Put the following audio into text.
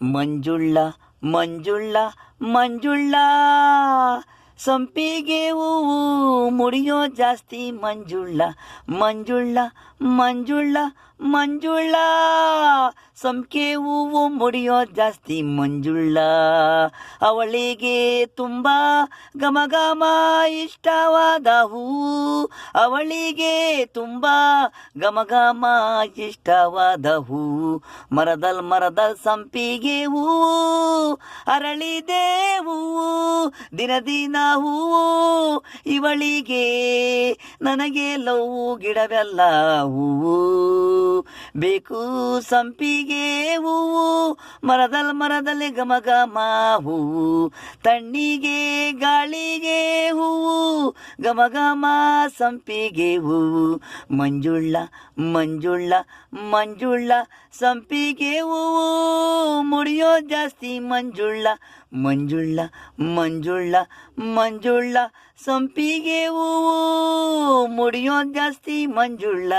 ಮಂಜುಳ್ಳ ಮಂಜುಳ್ಳ ಮಂಜುಳ್ಳ ಸಂಪಿಗೆ ಹೂವು ಮುಡಿಯೋ ಜಾಸ್ತಿ ಮಂಜುಳ್ಳ ಮಂಜುಳ್ಳ ಮಂಜುಳ್ಳ ಮಂಜುಳ್ಳ ಸಂಪಿಗೆ ಹೂವು ಮುಡಿಯೋ ಜಾಸ್ತಿ ಮಂಜುಳ್ಳ ಅವಳಿಗೆ ತುಂಬ ಘಮ ಇಷ್ಟವಾದ ಹೂವು ಅವಳಿಗೆ ತುಂಬ ಘಮ ಇಷ್ಟವಾದ ಹೂವು ಮರದಲ್ ಸಂಪಿಗೆ ಹೂವು ಅರಳಿದೆ ಹೂವು ದಿನ ಹೂವು ಇವಳಿಗೆ ನನಗೆ ಲವ್ ಗಿಡವೆಲ್ಲ ಹೂವು ಬೇಕು ಸಂಪಿಗೆ ಹೂವು ಮರದಲ್ಲಿ ಘಮ ಹೂವು ತಣ್ಣಿಗೆ ಗಾಳಿಗೆ ಹೂವು ಘಮ ಸಂಪಿಗೆ ಹೂವು ಮಂಜುಳ್ಳ ಮಂಜುಳ್ಳ ಮಂಜುಳ್ಳ ಸಂಪಿಗೆ ಹೂವು ಮುಡಿಯೋ ಜಾಸ್ತಿ ಮಂಜುಳ್ಳ ಮಂಜುಳ್ಳ ಮಂಜುಳ್ಳ ಮಂಜುಳ್ಳ ಸಂಪಿಗೆ ಹೂವು ಮುಡಿಯೋ ಜಾಸ್ತಿ ಮಂಜುಳ್ಳ.